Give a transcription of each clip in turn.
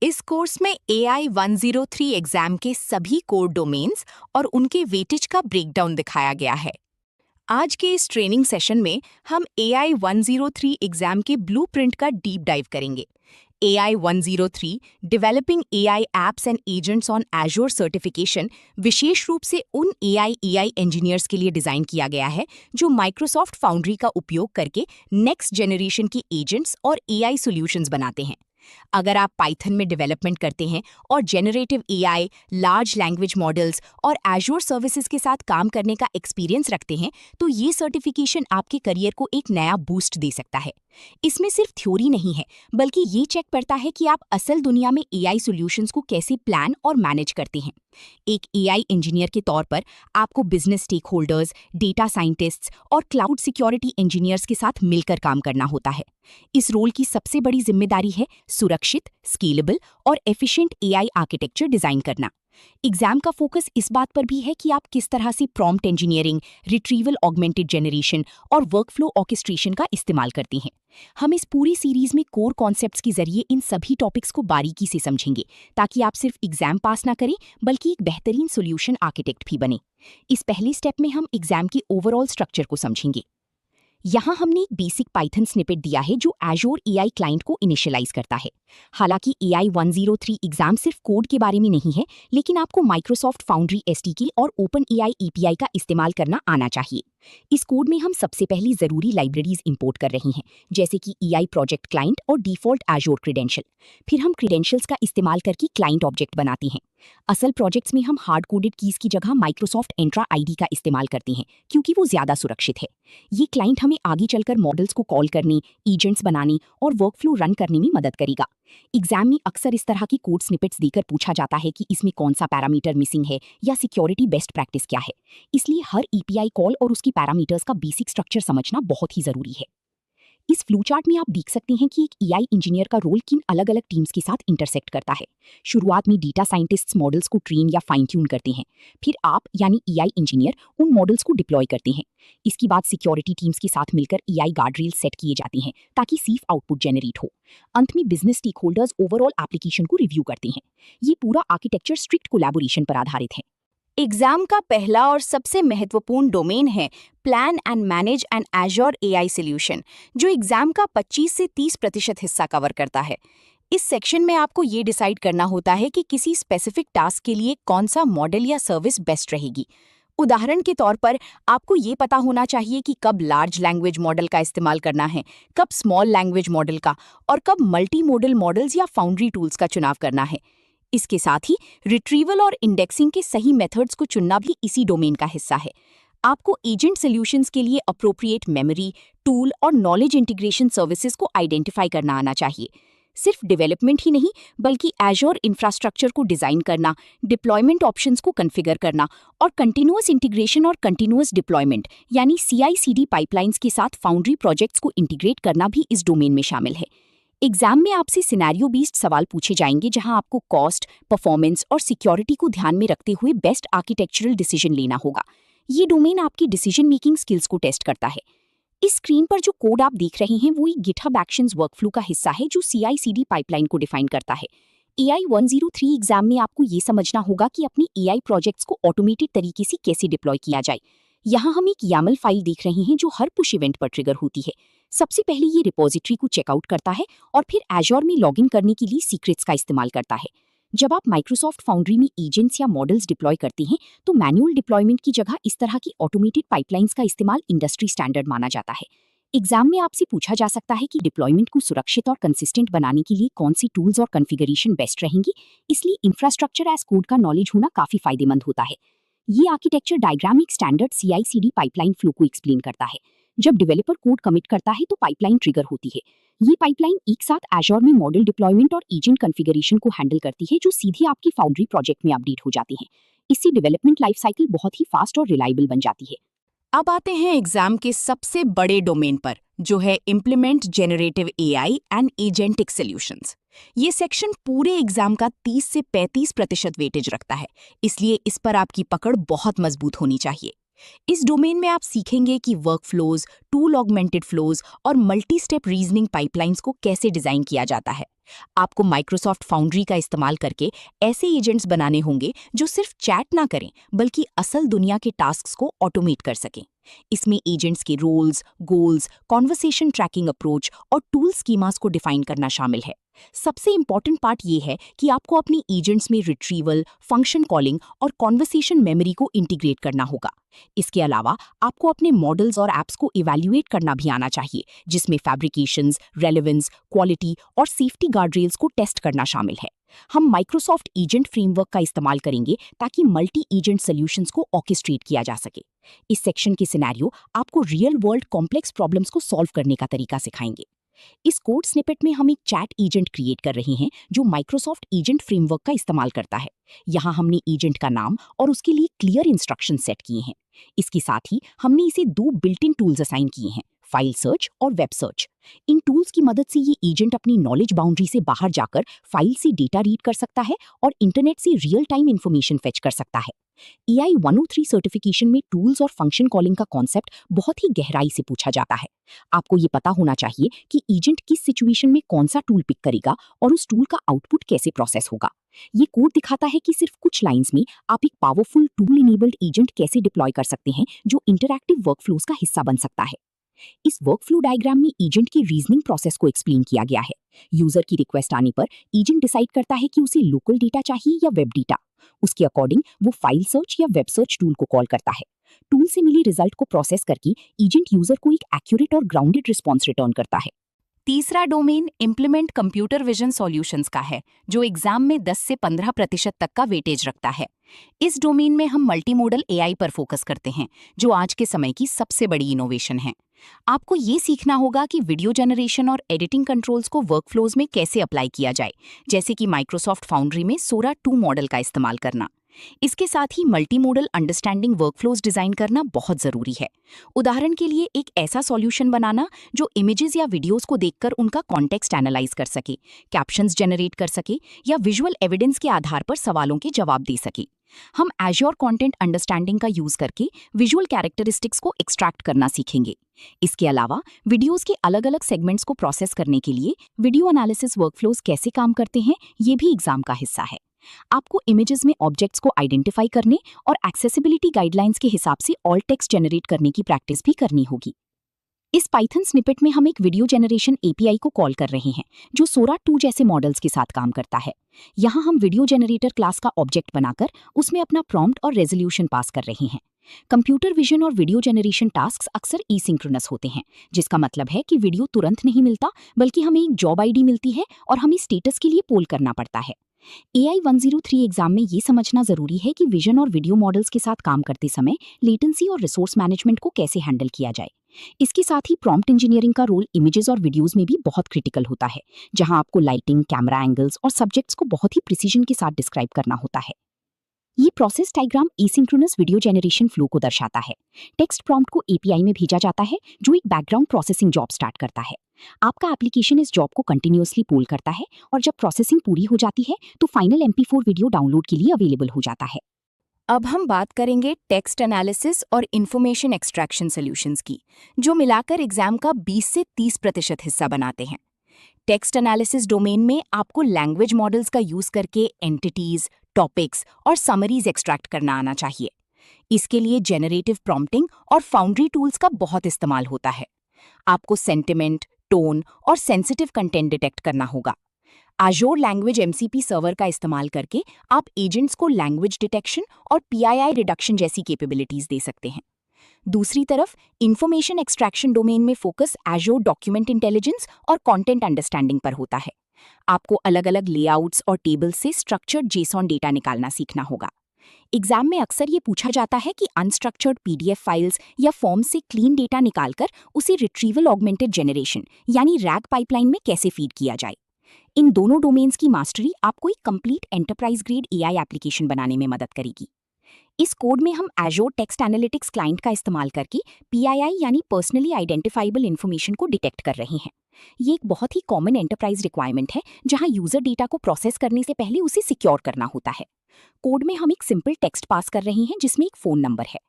इस कोर्स में AI 103 exam के सभी कोर डोमेन्स और उनके वेटेज का ब्रेकडाउन दिखाया गया है। आज के इस ट्रेनिंग सेशन में हम AI 103 एग्जाम के ब्लूप्रिंट का डीप डाइव करेंगे। AI 103 developing AI apps and agents on Azure certification विशेष रूप से उन AI इंजीनियर्स के लिए डिजाइन किया गया है जो माइक्रोसॉफ्ट फाउंड्री का उपयोग करके नेक्स्ट जनरेशन की एजेंट्स और AI सॉल्यूशंस बनाते हैं। अगर आप पाइथन में डेवलपमेंट करते हैं और generative AI, large language models और एजोर सर्विसेज के साथ काम करने का एक्सपीरियंस रखते हैं, तो ये सर्टिफिकेशन आपके करियर को एक नया बूस्ट दे सकता है। इसमें सिर्फ थ्योरी नहीं है, बल्कि ये चेक करता है कि आप असल दुनिया में AI सॉल्यूशंस को कैसे प्लान और मैनेज करते हैं। एक AI इंजीनियर के तौर पर आपको business stakeholders, data scientists और क्लाउड सिक्योरिटी इंजीनियर्स के साथ मिलकर काम करना होता है। इस रोल की सबसे बड़ी जिम्मेदारी है सुरक्षित, स्केलेबल और एफिशिएंट AI आर्किटेक्चर डिजाइन करना। एग्जाम का फोकस इस बात पर भी है कि आप किस तरह से prompt engineering, retrieval augmented generation और वर्कफ्लो ऑर्केस्ट्रेशन का इस्तेमाल करती हैं। हम इस पूरी सीरीज में कोर कॉन्सेप्ट्स के जरिए इन सभी टॉपिक्स को बारीकी से समझेंगे, ताकि आप सिर्फ एग्जाम पास ना करें बल्कि एक बेहतरीन सॉल्यूशन आर्किटेक्ट भी बने। इस पहले स्टेप में हम एग्जाम के ओवरऑल स्ट्रक्चर को समझेंगे। यहाँ हमने एक बेसिक पाइथन स्निपेट दिया है जो एजोर AI क्लाइंट को इनिशियलाइज करता है। हालांकि AI 103 एग्जाम सिर्फ कोड के बारे में नहीं है, लेकिन आपको माइक्रोसॉफ्ट फाउंड्री SDK और OpenAI API का इस्तेमाल करना आना चाहिए। इस कोड में हम सबसे पहले जरूरी लाइब्रेरीज इंपोर्ट कर रहे हैं, जैसे कि EI प्रोजेक्ट क्लाइंट और डिफॉल्ट एजोर क्रेडेंशियल। फिर हम क्रेडेंशियल्स का इस्तेमाल करके क्लाइंट ऑब्जेक्ट बनाते हैं। असल प्रोजेक्ट्स में हम हार्ड कोडेड कीज की जगह माइक्रोसॉफ्ट एंट्रा ID का इस्तेमाल करते हैं, क्योंकि वो ज्यादा सुरक्षित है। ये क्लाइंट हमें आगे चलकर मॉडल्स को कॉल करने, एजेंट्स बनाने और वर्कफ्लो रन करने में मदद करेगा। एग्जाम में अक्सर इस तरह की कोड स्निपेट्स देकर पूछा जाता है कि इसमें कौन सा पैरामीटर मिसिंग है या सिक्योरिटी बेस्ट प्रैक्टिस क्या है। इसलिए हर API कॉल और उसकी पैरामीटर्स का बेसिक स्ट्रक्चर समझना बहुत ही जरूरी है। इस फ्लो चार्ट में आप देख सकते हैं कि एक AI इंजीनियर का रोल किन अलग अलग टीम्स के साथ इंटरसेक्ट करता है। शुरुआत में डेटा साइंटिस्ट्स मॉडल्स को ट्रेन या फाइन ट्यून करते हैं। फिर आप यानी AI इंजीनियर उन मॉडल्स को डिप्लॉय करते हैं। इसके बाद सिक्योरिटी टीम्स के साथ मिलकर AI गार्डरेल सेट किए जाते हैं ताकि सेफ आउटपुट जनरेट हो। अंत में business stakeholders overall application को रिव्यू करते हैं। ये पूरा आर्किटेक्चर स्ट्रिक्ट कोलैबोरेशन पर आधारित है। एग्जाम का पहला और सबसे महत्वपूर्ण डोमेन है plan and manage an Azure AI solution, जो एग्जाम का 25 से 30% हिस्सा कवर करता है। इस सेक्शन में आपको ये डिसाइड करना होता है कि किसी स्पेसिफिक टास्क के लिए कौन सा मॉडल या सर्विस बेस्ट रहेगी। उदाहरण के तौर पर आपको ये पता होना चाहिए कि कब लार्ज लैंग्वेज मॉडल का इस्तेमाल करना है, कब स्मॉल लैंग्वेज मॉडल का, और कब मल्टी मॉडल मॉडल्स या फाउंड्री टूल्स का चुनाव करना है। इसके साथ ही रिट्रीवल और इंडेक्सिंग के सही मेथड्स को चुनना भी इसी डोमेन का हिस्सा है। आपको एजेंट सॉल्यूशंस के लिए अप्रोप्रिएट मेमोरी, टूल और नॉलेज इंटीग्रेशन सर्विसेज को आइडेंटिफाई करना आना चाहिए। सिर्फ डेवलपमेंट ही नहीं, बल्कि एजोर इंफ्रास्ट्रक्चर को डिजाइन करना, डिप्लॉयमेंट ऑप्शंस को कॉन्फ़िगर करना और कंटिन्यूअस इंटीग्रेशन और कंटिन्यूअस डिप्लॉयमेंट यानी CI/CD पाइपलाइंस के साथ फाउंड्री प्रोजेक्ट्स को इंटीग्रेट करना भी इस डोमेन में शामिल है। एग्जाम में आपसे सिनेरियो बेस्ड सवाल पूछे जाएंगे, जहां आपको कॉस्ट, परफॉर्मेंस और सिक्योरिटी को ध्यान में रखते हुए बेस्ट आर्किटेक्चरल डिसीजन लेना होगा। ये डोमेन आपकी डिसीजन मेकिंग स्किल्स को टेस्ट करता है। इस स्क्रीन पर जो कोड आप देख रहे हैं वो एक गिटहब एक्शंस वर्कफ्लो का हिस्सा है जो CI/CD पाइपलाइन को डिफाइन करता है। AI 103 एग्जाम में आपको ये समझना होगा कि अपनी AI प्रोजेक्ट्स को ऑटोमेटेड तरीके से कैसे डिप्लॉय किया जाए। यहाँ हम एक YAML फाइल देख रहे हैं जो हर पुश इवेंट पर ट्रिगर होती है। सबसे पहले ये रिपोजिटरी को चेकआउट करता है और फिर एजोर में लॉगिन करने के लिए सीक्रेट्स का इस्तेमाल करता है। जब आप माइक्रोसॉफ्ट फाउंड्री में एजेंट्स या मॉडल्स डिप्लॉय करते हैं, तो मैनुअल डिप्लॉयमेंट की जगह इस तरह की ऑटोमेटेड पाइपलाइंस का इस्तेमाल इंडस्ट्री स्टैंडर्ड माना जाता है। एग्जाम में आपसे पूछा जा सकता है कि डिप्लॉयमेंट को सुरक्षित और कंसिस्टेंट बनाने के लिए कौन सी टूल्स और कॉन्फ़िगरेशन बेस्ट रहेंगी, इसलिए इंफ्रास्ट्रक्चर एज कोड का नॉलेज होना काफी फायदेमंद होता है। ये आर्किटेक्चर डायग्राम एक स्टैंडर्ड CI/CD पाइपलाइन फ्लो को एक्सप्लेन करता है। जब डेवलपर कोड कमिट करता है तो पाइपलाइन ट्रिगर होती है। ये पाइपलाइन एक साथ एजोर में मॉडल डिप्लॉयमेंट और एजेंट कॉन्फ़िगरेशन को हैंडल करती है, जो सीधे आपकी फाउंड्री प्रोजेक्ट में अपडेट हो जाती हैं। इससे डेवलपमेंट लाइफ साइकिल बहुत ही फास्ट और रिलायबल बन जाती है। अब आते हैं एग्जाम के सबसे बड़े डोमेन पर, जो है implement generative AI and agentic solutions. ये सेक्शन पूरे एग्जाम का 30 से 35% वेटेज रखता है, इसलिए इस पर आपकी पकड़ बहुत मजबूत होनी चाहिए। इस डोमेन में आप सीखेंगे कि वर्कफ्लोज, टूल ऑगमेंटेड फ्लोज और मल्टी स्टेप रीजनिंग पाइपलाइंस को कैसे डिजाइन किया जाता है। आपको माइक्रोसॉफ्ट फाउंड्री का इस्तेमाल करके ऐसे एजेंट्स बनाने होंगे जो सिर्फ चैट ना करें बल्कि असल दुनिया के टास्क्स को ऑटोमेट कर सकें। इसमें एजेंट्स के roles, goals, conversation tracking approach और टूल स्कीमास को डिफाइन करना शामिल है। सबसे इंपॉर्टेंट पार्ट ये है कि आपको अपनी एजेंट्स में रिट्रीवल, फंक्शन कॉलिंग और कॉन्वर्सेशन मेमोरी को इंटीग्रेट करना होगा। इसके अलावा आपको अपने मॉडल्स और एप्स को इवैल्यूएट करना भी आना चाहिए, जिसमें फैब्रिकेशंस, रेलेवेंस, क्वालिटी और सेफ्टी गार्डरेल्स को टेस्ट करना शामिल है। हम माइक्रोसॉफ्ट एजेंट फ्रेमवर्क का इस्तेमाल करेंगे ताकि मल्टी एजेंट सॉल्यूशंस को ऑर्केस्ट्रेट किया जा सके। इस सेक्शन के सिनेरियो आपको रियल वर्ल्ड कॉम्प्लेक्स प्रॉब्लम्स को सॉल्व करने का तरीका सिखाएंगे। इस कोड स्निपेट में हम एक चैट एजेंट क्रिएट कर रहे हैं जो माइक्रोसॉफ्ट एजेंट फ्रेमवर्क का इस्तेमाल करता है। यहाँ हमने एजेंट का नाम और उसके लिए क्लियर इंस्ट्रक्शन सेट किए हैं। इसके साथ ही हमने इसे 2 बिल्ट इन टूल्स असाइन किए हैं, फाइल सर्च और वेब सर्च। इन टूल्स की मदद से ये एजेंट अपनी नॉलेज बाउंड्री से बाहर जाकर फाइल से डेटा रीड कर सकता है और इंटरनेट से रियल टाइम इंफॉर्मेशन फेच कर सकता है। AI 103 सर्टिफिकेशन में टूल्स और फंक्शन कॉलिंग का कॉन्सेप्ट बहुत ही गहराई से पूछा जाता है। आपको ये पता होना चाहिए कि एजेंट किस सिचुएशन में कौन सा टूल पिक करेगा और उस टूल का आउटपुट कैसे प्रोसेस होगा। ये कोड दिखाता है कि सिर्फ कुछ लाइंस में आप एक पावरफुल टूल इनेबल्ड एजेंट कैसे डिप्लॉय कर सकते हैं जो इंटरैक्टिव वर्कफ्लोज का हिस्सा बन सकता है। इस वर्कफ्लो डायग्राम में एजेंट की रीजनिंग प्रोसेस को एक्सप्लेन किया गया है। यूजर की रिक्वेस्ट आने पर एजेंट डिसाइड करता है कि उसे लोकल डेटा चाहिए या वेब डेटा। उसके अकॉर्डिंग वो फाइल सर्च या वेब सर्च टूल को कॉल करता है। टूल से मिले रिजल्ट को प्रोसेस करके एजेंट यूजर को एक एक्यूरेट और ग्राउंडेड रिस्पॉन्स रिटर्न करता है। तीसरा domain implement computer vision solutions का है, जो एग्जाम में 10 से 15% तक का वेटेज रखता है। इस डोमेन में हम मल्टीमोडल AI पर फोकस करते हैं, जो आज के समय की सबसे बड़ी इनोवेशन है। आपको ये सीखना होगा कि वीडियो जनरेशन और एडिटिंग कंट्रोल्स को वर्कफ्लोज में कैसे अप्लाई किया जाए, जैसे कि माइक्रोसॉफ्ट फाउंड्री में सोरा 2 मॉडल का इस्तेमाल करना। इसके साथ ही multimodal understanding workflows design करना बहुत जरूरी है। उदाहरण के लिए एक ऐसा सॉल्यूशन बनाना जो इमेजेस या वीडियोस को देखकर उनका कॉन्टेक्स्ट एनालाइज कर सके, कैप्शंस जनरेट कर सके या विजुअल एविडेंस के आधार पर सवालों के जवाब दे सके। हम एज्योर कंटेंट अंडरस्टैंडिंग का यूज करके विजुअल कैरेक्टरिस्टिक्स को एक्सट्रैक्ट करना सीखेंगे। इसके अलावा वीडियोस के अलग अलग सेगमेंट्स को प्रोसेस करने के लिए वीडियो एनालिसिस वर्कफ्लोज कैसे काम करते हैं, ये भी एग्जाम का हिस्सा है। आपको इमेजेस में ऑब्जेक्ट्स को आइडेंटिफाई करने और एक्सेसिबिलिटी गाइडलाइंस के हिसाब से ऑल टेक्स्ट जनरेट करने की प्रैक्टिस भी करनी होगी। इस पाइथन स्निपेट में हम एक वीडियो जनरेशन API को कॉल कर रहे हैं जो सोरा 2 जैसे मॉडल्स के साथ काम करता है। यहाँ हम वीडियो जनरेटर क्लास का ऑब्जेक्ट बनाकर उसमें अपना प्रॉम्प्ट और रेजोल्यूशन पास कर रहे हैं। कंप्यूटर विजन और वीडियो जनरेशन टास्क्स अक्सर एसिंक्रोनस होते हैं, जिसका मतलब है कि वीडियो तुरंत नहीं मिलता, बल्कि हमें एक जॉब ID मिलती है और हमें स्टेटस के लिए पोल करना पड़ता है। AI 103 एग्जाम में ये समझना जरूरी है कि विजन और वीडियो मॉडल्स के साथ काम करते समय लेटेंसी और रिसोर्स मैनेजमेंट को कैसे हैंडल किया जाए। इसके साथ ही प्रॉम्प्ट इंजीनियरिंग का रोल इमेजेस और वीडियोस में भी बहुत क्रिटिकल होता है, जहां आपको लाइटिंग, कैमरा एंगल्स और सब्जेक्ट्स को बहुत ही प्रिसीजन के साथ डिस्क्राइब करना होता है। ये process diagram asynchronous video generation flow को दर्शाता है। टेक्स्ट प्रॉम्प्ट को API में भेजा जाता है जो एक बैकग्राउंड प्रोसेसिंग जॉब स्टार्ट करता है। आपका एप्लीकेशन इस जॉब को कंटिन्यूअसली पोल करता है और जब प्रोसेसिंग पूरी हो जाती है तो फाइनल MP4 वीडियो डाउनलोड के लिए अवेलेबल हो जाता है। अब हम बात करेंगे टेक्स्ट एनालिसिस और इंफॉर्मेशन एक्सट्रैक्शन सॉल्यूशंस की, जो मिलाकर एग्जाम का 20 से 30% हिस्सा बनाते हैं। टेक्स्ट एनालिसिस डोमेन में आपको लैंग्वेज मॉडल्स का यूज करके एंटिटीज, टॉपिक्स और समरीज एक्सट्रैक्ट करना आना चाहिए। इसके लिए जेनरेटिव प्रॉम्प्टिंग और फाउंड्री टूल्स का बहुत इस्तेमाल होता है। आपको सेंटिमेंट, टोन और सेंसिटिव कंटेंट डिटेक्ट करना होगा। एज़्योर लैंग्वेज MCP सर्वर का इस्तेमाल करके आप एजेंट्स को लैंग्वेज डिटेक्शन और PII रिडक्शन जैसी कैपेबिलिटीज दे सकते हैं। दूसरी तरफ इंफॉर्मेशन एक्सट्रैक्शन डोमेन में फोकस एज़्योर डॉक्यूमेंट इंटेलिजेंस और कंटेंट अंडरस्टैंडिंग पर होता है। आपको अलग अलग लेआउट्स और टेबल्स से स्ट्रक्चर्ड JSON डेटा निकालना सीखना होगा। एग्जाम में अक्सर ये पूछा जाता है कि अनस्ट्रक्चर्ड PDF फाइल्स या फॉर्म से क्लीन डेटा निकालकर उसे रिट्रीवल ऑगमेंटेड जनरेशन यानी RAG पाइपलाइन में कैसे फीड किया जाए। इन दोनों डोमेन्स की मास्टरी आपको एक complete enterprise grade AI application बनाने में मदद करेगी। इस कोड में हम एज़्योर टेक्स्ट एनालिटिक्स क्लाइंट का इस्तेमाल करके PII यानी पर्सनली आइडेंटिफाइबल इन्फॉर्मेशन को डिटेक्ट कर रहे हैं। ये एक बहुत ही कॉमन एंटरप्राइज रिक्वायरमेंट है, जहां यूजर डेटा को प्रोसेस करने से पहले उसे सिक्योर करना होता है। कोड में हम एक सिंपल टेक्स्ट पास कर रहे हैं जिसमें एक फ़ोन नंबर है।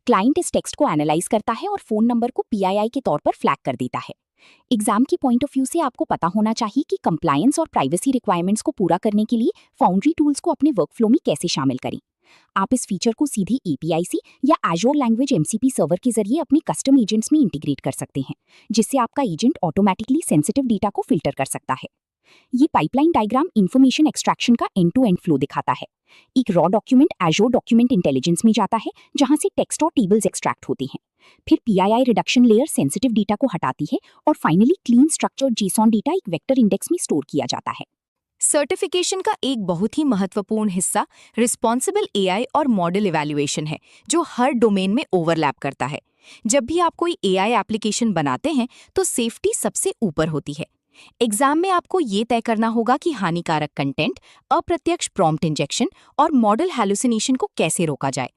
क्लाइंट इस टेक्स्ट को एनालाइज करता है और फ़ोन नंबर को पीआईआई के तौर पर फ्लैग कर देता है। एग्जाम की पॉइंट ऑफ व्यू से आपको पता होना चाहिए कि कंप्लायंस और प्राइवेसी रिक्वायरमेंट्स को पूरा करने के लिए फाउंड्री टूल्स को अपने वर्कफ्लो में कैसे शामिल करें। आप इस फीचर को सीधे एपीआई से या एजोर लैंग्वेज एमसीपी सर्वर के जरिए अपने कस्टम एजेंट्स में इंटीग्रेट कर सकते हैं, जिससे आपका एजेंट ऑटोमेटिकली सेंसिटिव डेटा को फिल्टर कर सकता है। ये पाइपलाइन डायग्राम इंफॉर्मेशन एक्सट्रैक्शन का एंड टू एंड फ्लो दिखाता है। एक रॉ डॉक्यूमेंट एजोर डॉक्यूमेंट इंटेलिजेंस में जाता है, जहां से टेक्स्ट और टेबल्स एक्सट्रैक्ट होते हैं। फिर पीआईआई रिडक्शन लेयर सेंसिटिव डेटा को हटाती है और finally clean structured JSON data एक वेक्टर इंडेक्स में स्टोर किया जाता है। सर्टिफिकेशन का एक बहुत ही महत्वपूर्ण हिस्सा रिस्पॉन्सिबल एआई और मॉडल इवैल्यूएशन है, जो हर डोमेन में ओवरलैप करता है। जब भी आप कोई एआई एप्लीकेशन बनाते हैं तो सेफ्टी सबसे ऊपर होती है। एग्जाम में आपको ये तय करना होगा कि हानिकारक कंटेंट, अप्रत्यक्ष प्रॉम्प्ट इंजेक्शन और मॉडल हैलुसिनेशन को कैसे रोका जाए।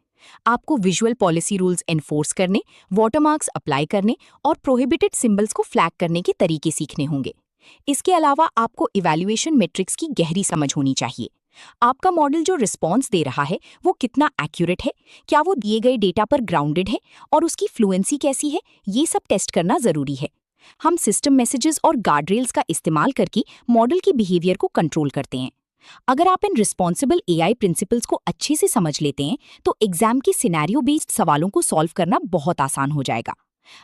आपको विजुअल पॉलिसी रूल्स एनफोर्स करने, वाटरमार्क्स अप्लाई करने और प्रोहिबिटेड सिंबल्स को फ्लैग करने के तरीके सीखने होंगे। इसके अलावा आपको इवैल्यूएशन मैट्रिक्स की गहरी समझ होनी चाहिए। आपका मॉडल जो रिस्पॉन्स दे रहा है वो कितना एक्यूरेट है, क्या वो दिए गए डेटा पर ग्राउंडेड है और उसकी फ्लुएंसी कैसी है, ये सब टेस्ट करना जरूरी है। हम सिस्टम मैसेजेस और गार्डरेल्स का इस्तेमाल करके मॉडल की बिहेवियर को कंट्रोल करते हैं। अगर आप इन रिस्पॉन्सिबल एआई प्रिंसिपल्स को अच्छे से समझ लेते हैं तो एग्जाम के सिनेरियो बेस्ड सवालों को सॉल्व करना बहुत आसान हो जाएगा।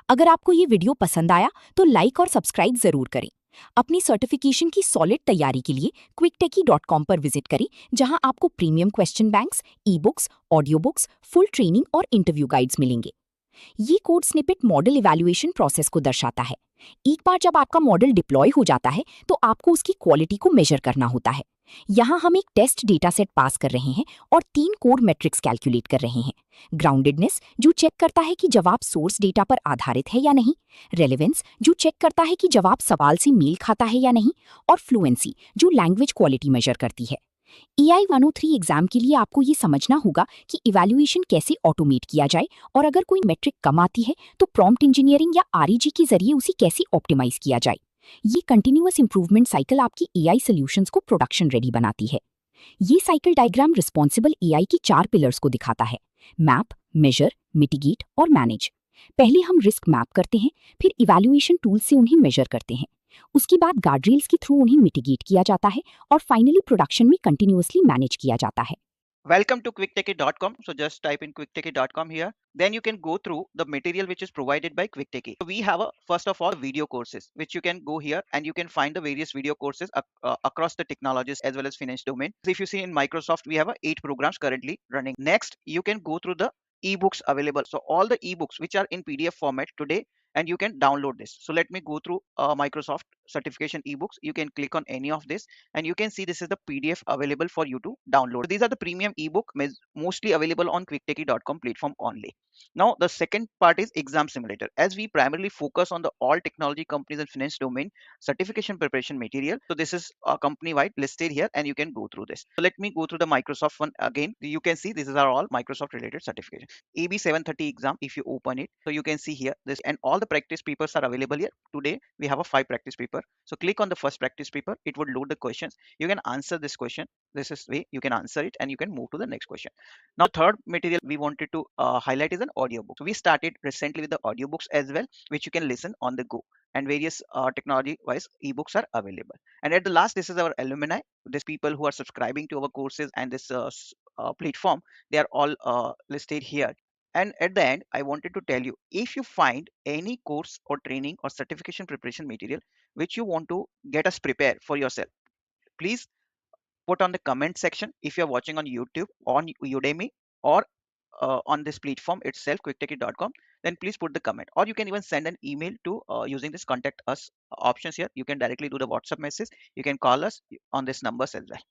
अगर आपको ये वीडियो पसंद आया तो लाइक और सब्सक्राइब जरूर करें। अपनी सर्टिफिकेशन की सॉलिड तैयारी के लिए quicktechie.com पर विजिट करें, जहां आपको premium question banks, e books, audio books, full training और इंटरव्यू गाइड्स मिलेंगे। ये code snippet model evaluation process को दर्शाता है। एक बार जब आपका मॉडल डिप्लॉय हो जाता है तो आपको उसकी क्वालिटी को मेजर करना होता है। यहाँ हम एक टेस्ट डेटा सेट पास कर रहे हैं और 3 कोड मैट्रिक्स कैलकुलेट कर रहे हैं। ग्राउंडेडनेस, जो चेक करता है कि जवाब सोर्स डेटा पर आधारित है या नहीं। रेलेवेंस, जो चेक करता है कि जवाब सवाल से मेल खाता है या नहीं। और फ्लुएंसी, जो लैंग्वेज क्वालिटी मेजर करती है। एआई 103 एग्जाम के लिए आपको ये समझना होगा कि इवैल्यूएशन कैसे ऑटोमेट किया जाए और अगर कोई मेट्रिक कम आती है तो प्रॉम्प्ट इंजीनियरिंग या आरईजी के जरिए उसे कैसे ऑप्टिमाइज किया जाए। ये कंटिन्यूअस इंप्रूवमेंट साइकिल आपकी एआई सॉल्यूशंस को प्रोडक्शन रेडी बनाती है। ये साइकिल डायग्राम रिस्पॉन्सिबल एआई की 4 पिलर्स को दिखाता है: मैप, मेजर, मिटिगेट और मैनेज। पहले हम रिस्क मैप करते हैं, फिर इवैल्यूएशन टूल से उन्हें मेजर करते हैं। उसके बाद गार्डरेल्स के थ्रू उन्हें मिटिगेट किया जाता है और फाइनली प्रोडक्शन में कंटिन्यूअसली मैनेज किया जाता है। Welcome to quicktechie.com. So just type in quicktechie.com here. Then you can go through the material which is provided by Quicktechie. So we have first of all video courses which you can go here and you can find the various video courses across the technologies as well as finance domain. So if you see in Microsoft, we have 8 programs currently running. Next, you can go through the ebooks available. So all the ebooks which are in PDF format today, and you can download this. So let me go through Microsoft certification ebooks. You can click on any of this and you can see this is the PDF available for you to download. So these are the premium ebook mostly available on quicktechie.com platform only. Now the second part is exam simulator. As we primarily focus on the all technology companies and finance domain certification preparation material, so this is a company wide listed here and you can go through this. So let me go through the Microsoft one again. You can see these are all Microsoft related certification. AB 730 exam, if you open it, so you can see here this and all the practice papers are available here. Today we have a 5 practice paper. So click on the first practice paper, it would load the questions. You can answer this question. This is way you can answer it and you can move to the next question. Now third material we wanted to highlight is an audiobook. So we started recently with the audiobooks as well, which you can listen on the go, and various technology wise ebooks are available. And at the last, this is our alumni. These people who are subscribing to our courses and this platform, they are all listed here. And at the end, I wanted to tell you, if you find any course or training or certification preparation material which you want to get us prepare for yourself, please put on the comment section. If you're watching on YouTube, on Udemy, or on this platform itself, quicktechie.com, then please put the comment, or you can even send an email to using this contact us options here. You can directly do the WhatsApp message. You can call us on this numbers as well.